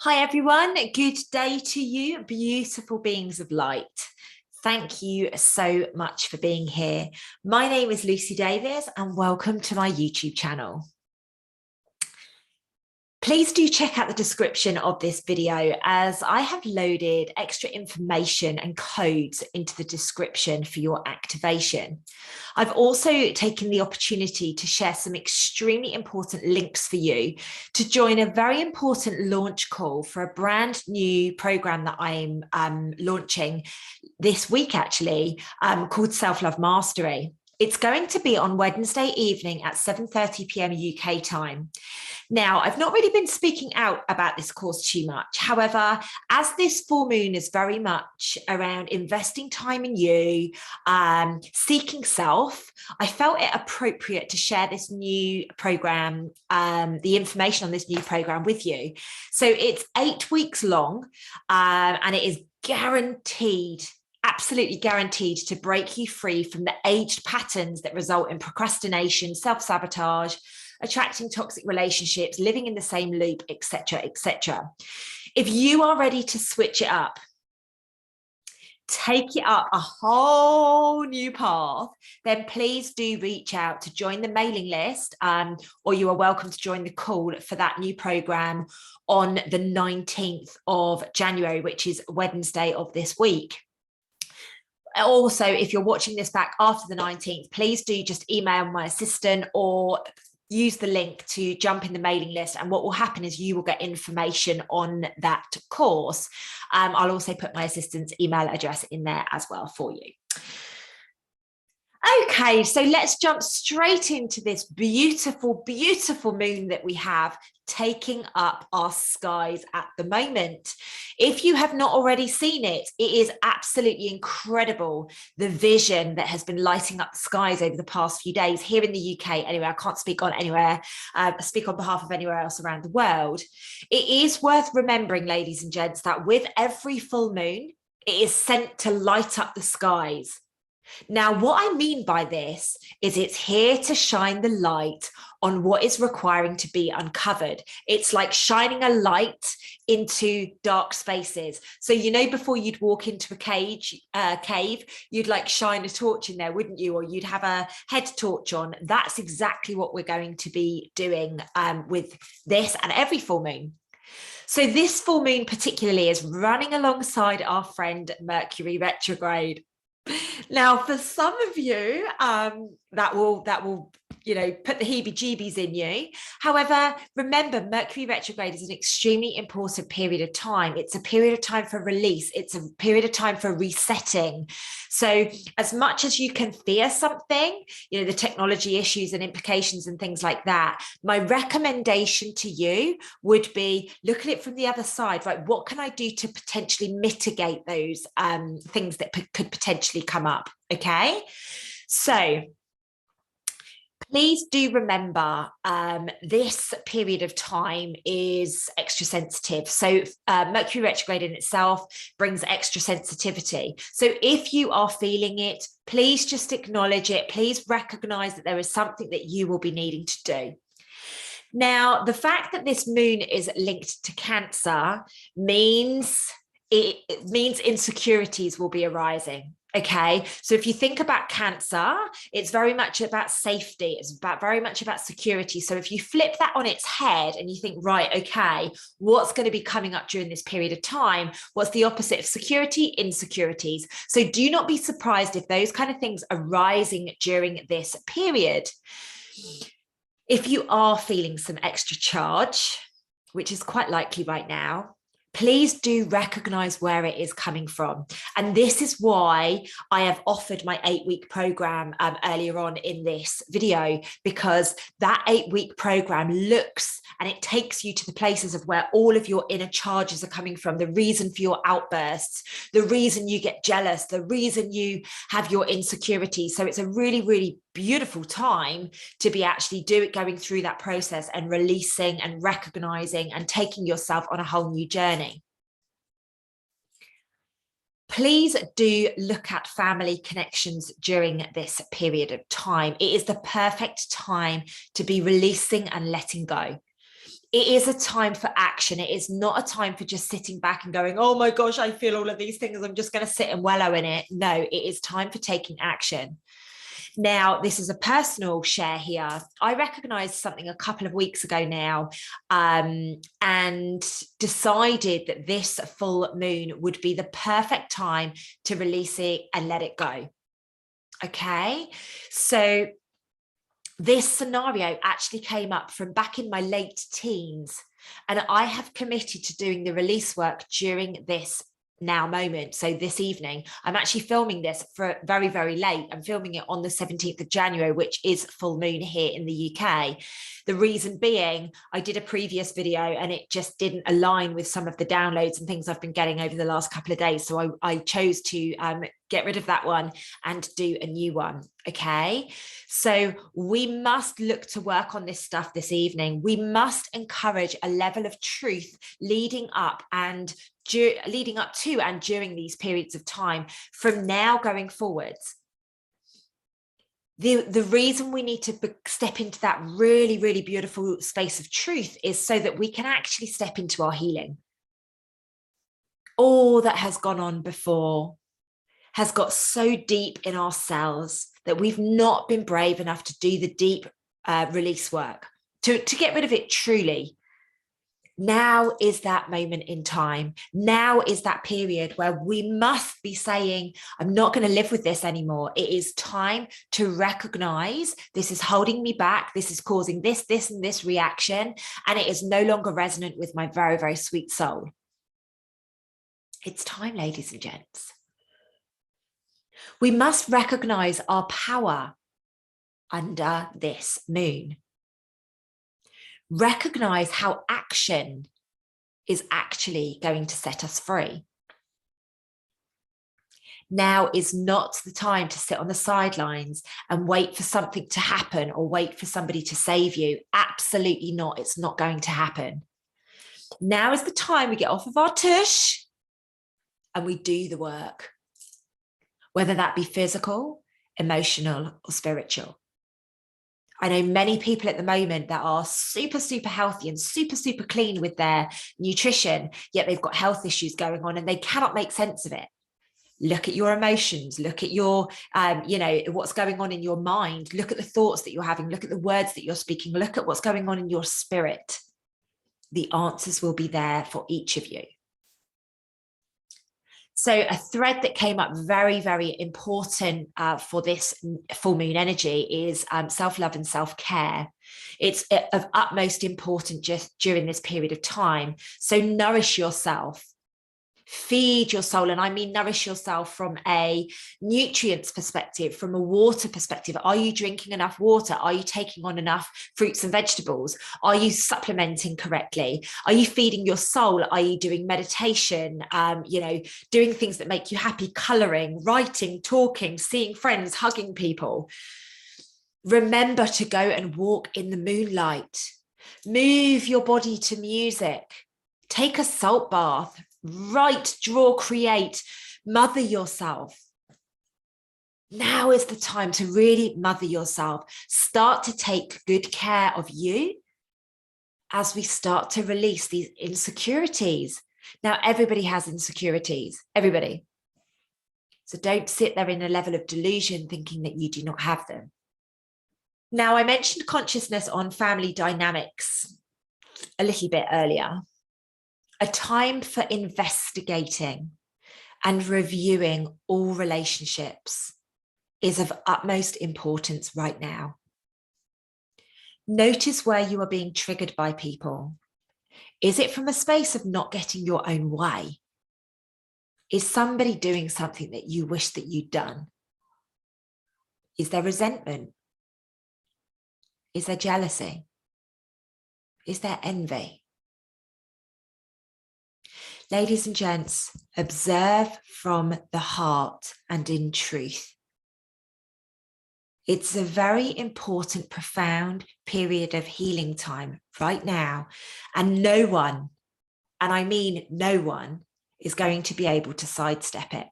Hi everyone, good day to you, beautiful beings of light. Thank you so much for being here. My name is Lucy Davis and welcome to my YouTube channel. Please do check out the description of this video as I have loaded extra information and codes into the description for your activation. I've also taken the opportunity to share some extremely important links for you to join a very important launch call for a brand new program that I'm launching this week actually, called Self-Love Mastery. It's going to be on Wednesday evening at 7:30 p.m. UK time. Now, I've not really been speaking out about this course too much. However, as this full moon is very much around investing time in you, seeking self, I felt it appropriate to share this new program, the information on this new program with you. So it's 8 weeks long, and it is guaranteed, absolutely guaranteed, to break you free from the aged patterns that result in procrastination, self-sabotage, attracting toxic relationships, living in the same loop, etc., etc. If you are ready to switch it up, take it up a whole new path, then please do reach out to join the mailing list, or you are welcome to join the call for that new program on the 19th of January, which is Wednesday of this week. Also, if you're watching this back after the 19th, please do just email my assistant or use the link to jump in the mailing list. And what will happen is you will get information on that course. I'll also put my assistant's email address in there as well for you. Okay, so let's jump straight into this beautiful, beautiful moon that we have taking up our skies at the moment. If you have not already seen it, it is absolutely incredible, the vision that has been lighting up the skies over the past few days here in the UK. Anyway, I can't speak on anywhere, speak on behalf of anywhere else around the world. It is worth remembering, ladies and gents, that with every full moon, it is sent to light up the skies. Now, what I mean by this is it's here to shine the light on what is requiring to be uncovered. It's like shining a light into dark spaces. So, you know, before you'd walk into a cave, you'd like shine a torch in there, wouldn't you? Or you'd have a head torch on. That's exactly what we're going to be doing with this and every full moon. So this full moon particularly is running alongside our friend Mercury retrograde. Now, for some of you, that will put the heebie-jeebies in you. However, remember, Mercury retrograde is an extremely important period of time. It's a period of time for release. It's a period of time for resetting. So as much as you can fear something, the technology issues and implications and things like that, my recommendation to you would be look at it from the other side, right? What can I do to potentially mitigate those things that could potentially come up? Okay, so please do remember this period of time is extra sensitive. So Mercury retrograde in itself brings extra sensitivity. So if you are feeling it, please just acknowledge it. Please recognize that there is something that you will be needing to do. Now, the fact that this moon is linked to Cancer means insecurities will be arising. Okay, so if you think about Cancer, it's very much about safety. It's very much about security. So if you flip that on its head and you think, right, okay, what's going to be coming up during this period of time? What's the opposite of security? Insecurities. So do not be surprised if those kind of things are rising during this period. If you are feeling some extra charge, which is quite likely right now, please do recognize where it is coming from. And this is why I have offered my 8-week program earlier on in this video, because that 8-week program looks and it takes you to the places of where all of your inner charges are coming from, the reason for your outbursts, the reason you get jealous, the reason you have your insecurities. So it's a really, really beautiful time to be actually going through that process and releasing and recognizing and taking yourself on a whole new journey. Please do look at family connections during this period of time. It is the perfect time to be releasing and letting go. It is a time for action. It is not a time for just sitting back and going, oh my gosh, I feel all of these things, I'm just going to sit and wallow in it. No, it is time for taking action. Now, this is a personal share here. I recognized something a couple of weeks ago now, and decided that this full moon would be the perfect time to release it and let it go. Okay, so this scenario actually came up from back in my late teens, and I have committed to doing the release work during this now moment. So this evening, I'm actually filming this for very, very late. I'm filming it on the 17th of January, which is full moon here in the UK. The reason being, I did a previous video and it just didn't align with some of the downloads and things I've been getting over the last couple of days. So I chose to get rid of that one and do a new one. Okay, so we must look to work on this stuff this evening. We must encourage a level of truth leading up to and during these periods of time from now going forwards. The reason we need to step into that really, really beautiful space of truth is so that we can actually step into our healing. All that has gone on before has got so deep in ourselves that we've not been brave enough to do the deep release work, to get rid of it truly. Now is that moment in time. Now is that period where we must be saying, I'm not going to live with this anymore. It is time to recognize this is holding me back. This is causing this, and this reaction, and it is no longer resonant with my very, very sweet soul. It's time, ladies and gents. We must recognize our power under this moon. Recognize how action is actually going to set us free. Now is not the time to sit on the sidelines and wait for something to happen or wait for somebody to save you. Absolutely not. It's not going to happen. Now is the time we get off of our tush and we do the work, whether that be physical, emotional, or spiritual. I know many people at the moment that are super, super healthy and super, super clean with their nutrition, yet they've got health issues going on and they cannot make sense of it. Look at your emotions, look at your, what's going on in your mind, look at the thoughts that you're having, look at the words that you're speaking, look at what's going on in your spirit. The answers will be there for each of you. So a thread that came up very, very important for this full moon energy is self-love and self-care. It's of utmost importance just during this period of time. So nourish yourself. Feed your soul, and I mean nourish yourself from a nutrients perspective, from a water perspective. Are you drinking enough water? Are you taking on enough fruits and vegetables? Are you supplementing correctly? Are you feeding your soul? Are you doing meditation, doing things that make you happy, coloring, writing, talking, seeing friends, hugging people? Remember to go and walk in the moonlight. Move your body to music. Take a salt bath. Write, draw, create, mother yourself. Now is the time to really mother yourself. Start to take good care of you as we start to release these insecurities. Now, everybody has insecurities, everybody. So don't sit there in a level of delusion thinking that you do not have them. Now, I mentioned consciousness on family dynamics a little bit earlier. A time for investigating and reviewing all relationships is of utmost importance right now. Notice where you are being triggered by people. Is it from a space of not getting your own way? Is somebody doing something that you wish that you'd done? Is there resentment? Is there jealousy? Is there envy? Ladies and gents, observe from the heart and in truth. It's a very important, profound period of healing time right now, and no one, and I mean no one, is going to be able to sidestep it.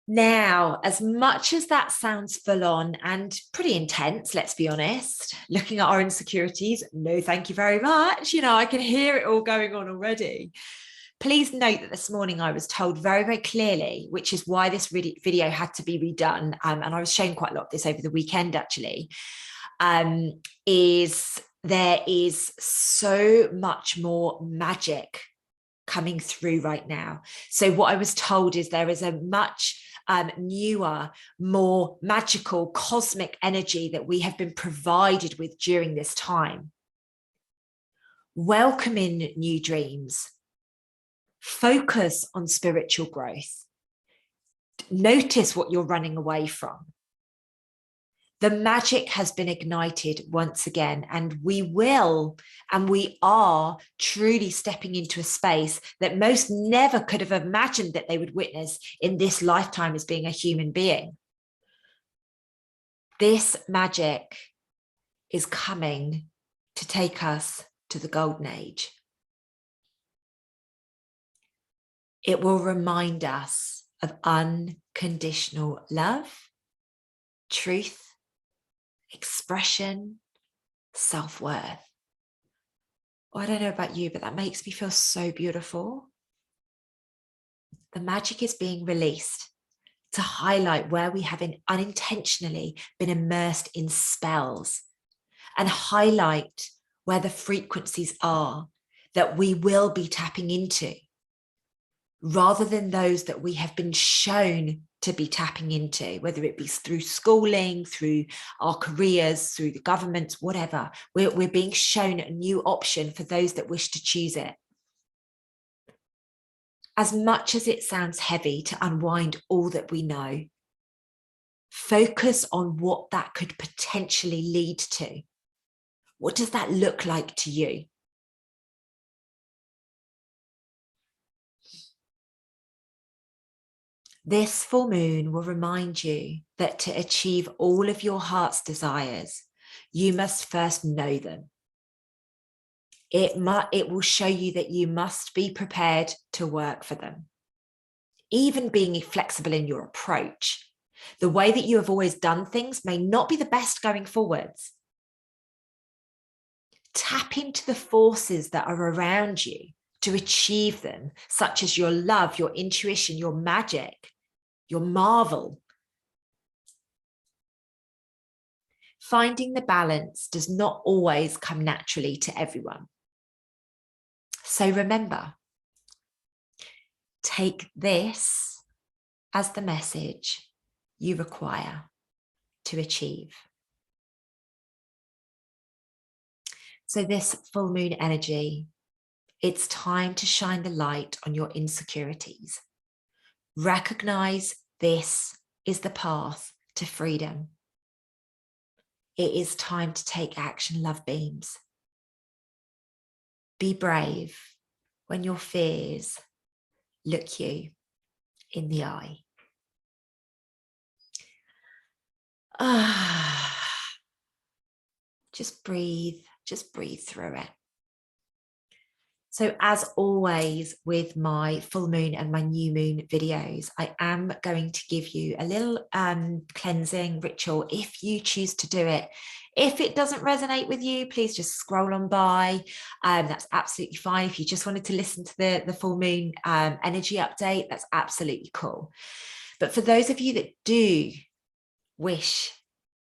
Now, as much as that sounds full on and pretty intense, let's be honest, looking at our insecurities, no, thank you very much. I can hear it all going on already. Please note that this morning I was told very, very clearly, which is why this video had to be redone. And I was shown quite a lot of this over the weekend, actually, is there is so much more magic coming through right now. So what I was told is there is a much newer, more magical cosmic energy that we have been provided with during this time. Welcome in new dreams. Focus on spiritual growth. Notice what you're running away from. The magic has been ignited once again, and we will, and we are truly stepping into a space that most never could have imagined that they would witness in this lifetime as being a human being. This magic is coming to take us to the golden age. It will remind us of unconditional love, truth, expression, self-worth. I don't know about you, but that makes me feel so beautiful. The magic is being released to highlight where we have unintentionally been immersed in spells, and highlight where the frequencies are that we will be tapping into, rather than those that we have been shown to be tapping into, whether it be through schooling, through our careers, through the government, whatever. We're being shown a new option for those that wish to choose it. As much as it sounds heavy to unwind all that we know, focus on what that could potentially lead to. What does that look like to you? This full moon will remind you that to achieve all of your heart's desires, you must first know them. It will show you that you must be prepared to work for them. Even being flexible in your approach. The way that you have always done things may not be the best going forwards. Tap into the forces that are around you to achieve them, such as your love, your intuition, your magic, your marvel. Finding the balance does not always come naturally to everyone. So remember, take this as the message you require to achieve. So this full moon energy, it's time to shine the light on your insecurities. Recognize this is the path to freedom. It is time to take action, love beams. Be brave when your fears look you in the eye. Just breathe through it. So as always with my full moon and my new moon videos, I am going to give you a little cleansing ritual if you choose to do it. If it doesn't resonate with you, please just scroll on by. That's absolutely fine. If you just wanted to listen to the full moon energy update, that's absolutely cool. But for those of you that do wish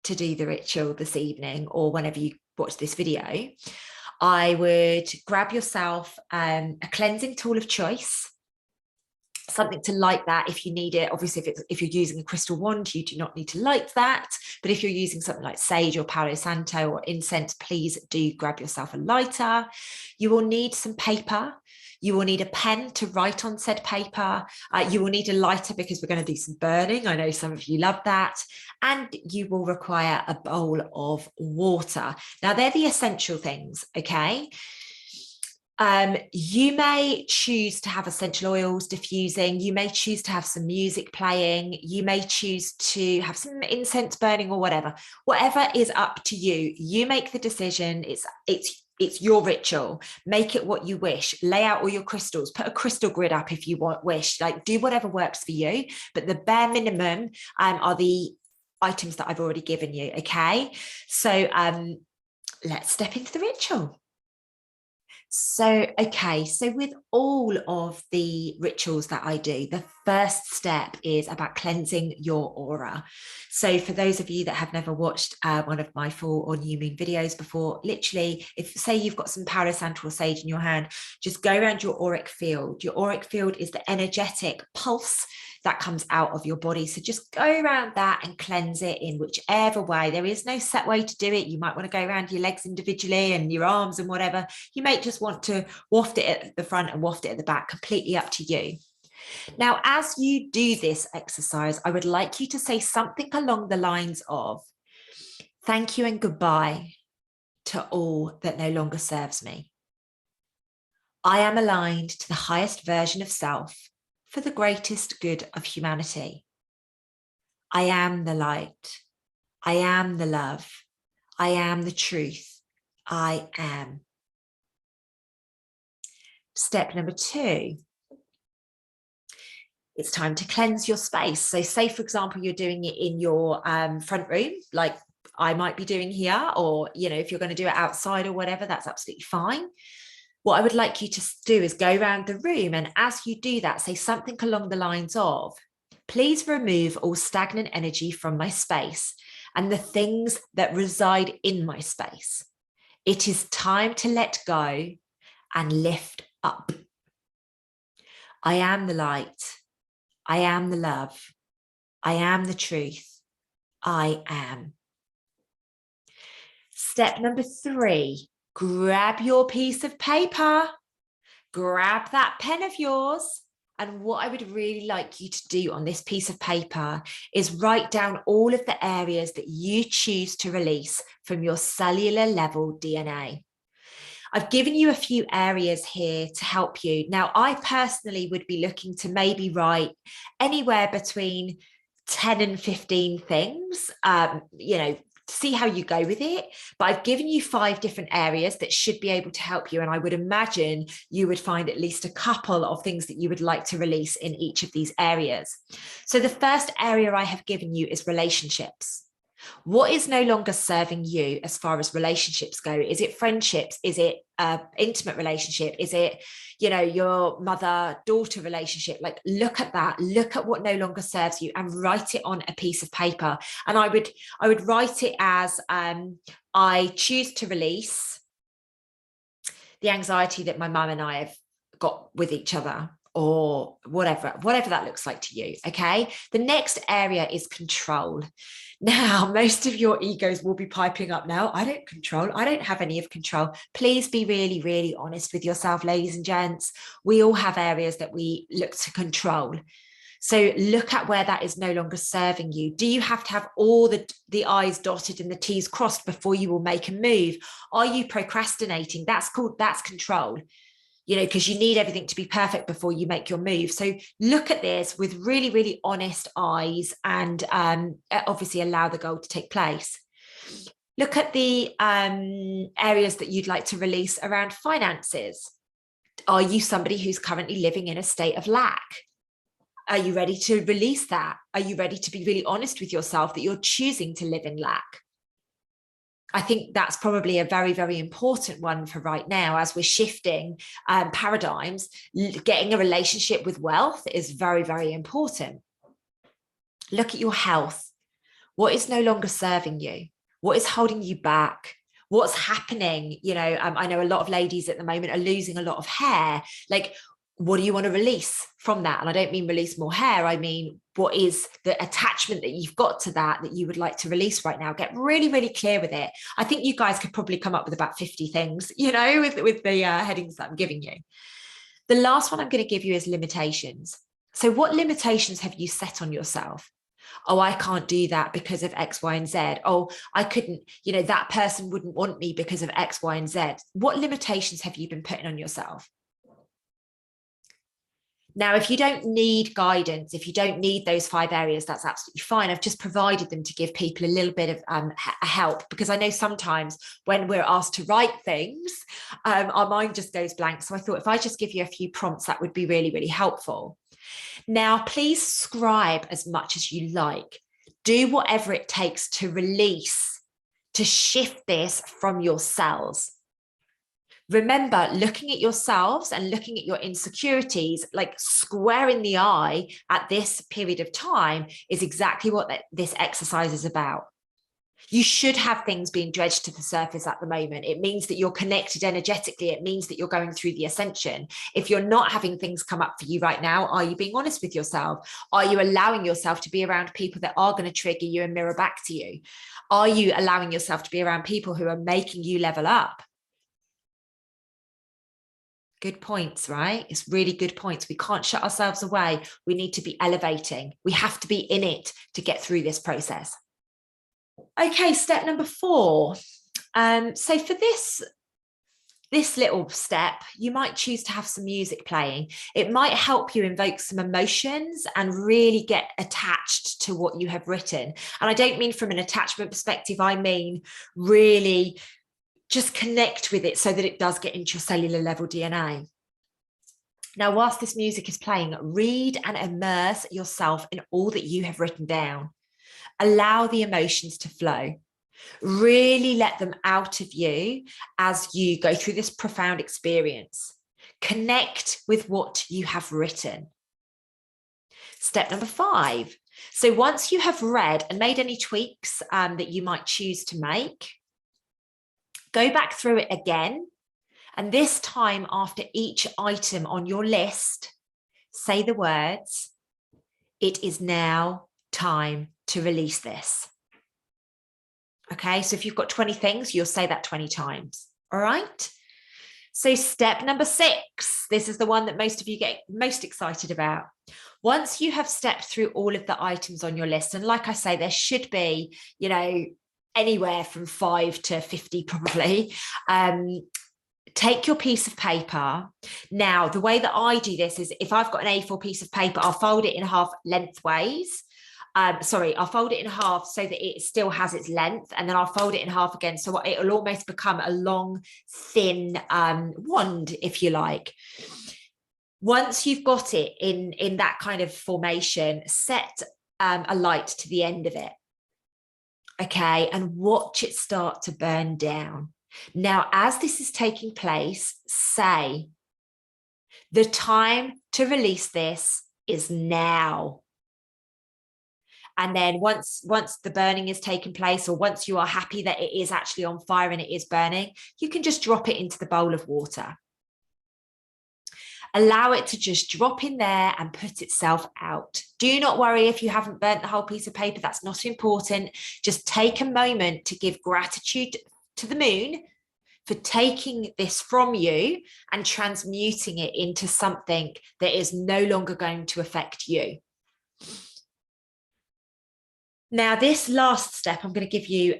to do the ritual this evening or whenever you watch this video, I would grab yourself a cleansing tool of choice, something to light that if you need it. Obviously, if you're using a crystal wand, you do not need to light that. But if you're using something like sage or Palo Santo or incense, please do grab yourself a lighter. You will need some paper. You will need a pen to write on said paper. You will need a lighter because we're going to do some burning. I know some of you love that. And you will require a bowl of water. Now, they're the essential things, okay? You may choose to have essential oils diffusing. You may choose to have some music playing. You may choose to have some incense burning or whatever. Whatever is up to you. You make the decision. It's It's your ritual. Make it what you wish. Lay out all your crystals. Put a crystal grid up if you wish. Like, do whatever works for you. But the bare minimum are the items that I've already given you. Okay. So let's step into the ritual. So, okay, so with all of the rituals that I do, the first step is about cleansing your aura. So for those of you that have never watched one of my full or new moon videos before, literally, if say you've got some Palo Santo or sage in your hand, just go around your auric field. Your auric field is the energetic pulse that comes out of your body. So just go around that and cleanse it in whichever way. There is no set way to do it. You might want to go around your legs individually and your arms and whatever. You may just want to waft it at the front and waft it at the back, completely up to you. Now, as you do this exercise, I would like you to say something along the lines of, thank you and goodbye to all that no longer serves me. I am aligned to the highest version of self for the greatest good of humanity. I am the light. I am the love. I am the truth. I am. Step number 2. It's time to cleanse your space. So say, for example, you're doing it in your front room, like I might be doing here, or, you know, if you're going to do it outside or whatever, that's absolutely fine. What I would like you to do is go around the room, and as you do that, say something along the lines of, please remove all stagnant energy from my space and the things that reside in my space. It is time to let go and lift up. I am the light. I am the love. I am the truth. I am. Step number 3, grab your piece of paper, grab that pen of yours. And what I would really like you to do on this piece of paper is write down all of the areas that you choose to release from your cellular level DNA. I've given you a few areas here to help you. Now, I personally would be looking to maybe write anywhere between 10 and 15 things, you know, see how you go with it. But I've given you 5 different areas that should be able to help you. And I would imagine you would find at least a couple of things that you would like to release in each of these areas. So the first area I have given you is relationships. What is no longer serving you as far as relationships go? Is it friendships? Is it intimate relationship? Is it, you know, your mother-daughter relationship? Like, look at that. Look at what no longer serves you and write it on a piece of paper. And I would write it as I choose to release the anxiety that my mum and I have got with each other, or whatever that looks like to you. Okay. The next area is control. Now, most of your egos will be piping up now. I don't control. I don't have any of control. Please be really, really honest with yourself, ladies and gents. We all have areas that we look to control. So look at where that is no longer serving you. Do you have to have all the I's dotted and the T's crossed before you will make a move? Are you procrastinating? That's control. You know, because you need everything to be perfect before you make your move. So look at this with really, really honest eyes, and obviously allow the goal to take place. Look at the areas that you'd like to release around finances. Are you somebody who's currently living in a state of lack? Are you ready to release that? Are you ready to be really honest with yourself that you're choosing to live in lack? I think that's probably a very, very important one for right now, as we're shifting paradigms. Getting a relationship with wealth is very, very important. Look at your health. What is no longer serving you? What is holding you back? What's happening? You know, I know a lot of ladies at the moment are losing a lot of hair. Like, what do you want to release from that? And I don't mean release more hair. I mean, what is the attachment that you've got to that you would like to release right now? Get really, really clear with it. I think you guys could probably come up with about 50 things, you know, with the headings that I'm giving you. The last one I'm going to give you is limitations. So what limitations have you set on yourself? Oh, I can't do that because of X, Y, and Z. Oh, I couldn't, you know, that person wouldn't want me because of X, Y, and Z. What limitations have you been putting on yourself? Now, if you don't need guidance, if you don't need those 5 areas, that's absolutely fine. I've just provided them to give people a little bit of help, because I know sometimes when we're asked to write things, our mind just goes blank. So I thought if I just give you a few prompts, that would be really, really helpful. Now, please scribe as much as you like. Do whatever it takes to release, to shift this from your cells. Remember, looking at yourselves and looking at your insecurities, like square in the eye at this period of time, is exactly what this exercise is about. You should have things being dredged to the surface at the moment. It means that you're connected energetically. It means that you're going through the ascension. If you're not having things come up for you right now, are you being honest with yourself? Are you allowing yourself to be around people that are going to trigger you and mirror back to you? Are you allowing yourself to be around people who are making you level up? Good points, right? It's really good points. We can't shut ourselves away. We need to be elevating. We have to be in it to get through this process. Okay, step number 4. So for this little step, you might choose to have some music playing. It might help you invoke some emotions and really get attached to what you have written. And I don't mean from an attachment perspective, I mean really just connect with it so that it does get into your cellular level DNA. Now, whilst this music is playing, read and immerse yourself in all that you have written down. Allow the emotions to flow. Really let them out of you as you go through this profound experience. Connect with what you have written. Step number 5. So once you have read and made any tweaks that you might choose to make, go back through it again. And this time, after each item on your list, say the words, "It is now time to release this." Okay, so if you've got 20 things, you'll say that 20 times. All right. So step number 6, this is the one that most of you get most excited about. Once you have stepped through all of the items on your list, and like I say, there should be, anywhere from 5 to 50 probably, take your piece of paper. Now, the way that I do this is if I've got an A4 piece of paper, I'll fold it in half lengthways. I'll fold it in half so that it still has its length, and then I'll fold it in half again. So it'll almost become a long, thin wand, if you like. Once you've got it in that kind of formation, set a light to the end of it. Okay, and watch it start to burn down. Now, as this is taking place, say, the time to release this is now. And then once the burning is taken place, or once you are happy that it is actually on fire and it is burning, you can just drop it into the bowl of water. Allow it to just drop in there and put itself out. Do not worry if you haven't burnt the whole piece of paper. That's not important. Just take a moment to give gratitude to the moon for taking this from you and transmuting it into something that is no longer going to affect you. Now, this last step I'm going to give you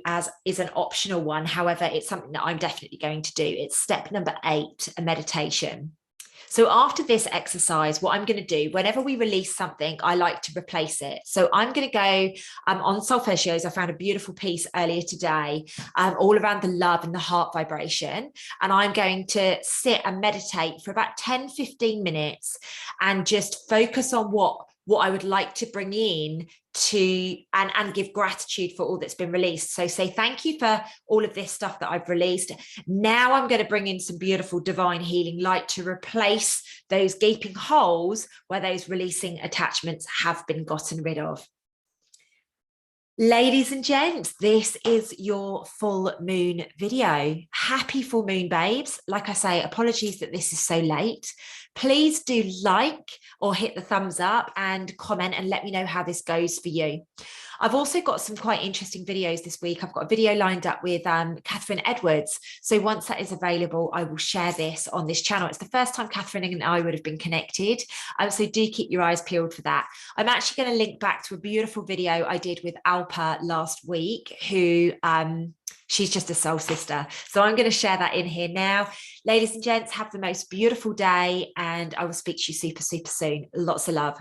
is an optional one. However, it's something that I'm definitely going to do. It's step number 8, a meditation. So after this exercise, what I'm going to do, whenever we release something, I like to replace it. So I'm going to go on solfeggios. I found a beautiful piece earlier today, all around the love and the heart vibration. And I'm going to sit and meditate for about 10-15 minutes and just focus on what I would like to bring in to and give gratitude for all that's been released. So say thank you for all of this stuff that I've released. Now I'm going to bring in some beautiful divine healing light to replace those gaping holes where those releasing attachments have been gotten rid of. Ladies and gents, this is your full moon video. Happy full moon, babes. Like I say, apologies that this is so late. Please do like or hit the thumbs up and comment and let me know how this goes for you. I've also got some quite interesting videos this week. I've got a video lined up with Catherine Edwards. So once that is available, I will share this on this channel. It's the first time Catherine and I would have been connected. So do keep your eyes peeled for that. I'm actually going to link back to a beautiful video I did with Alpa last week, who She's just a soul sister. So I'm going to share that in here now. Ladies and gents, have the most beautiful day, and I will speak to you super, super soon. Lots of love.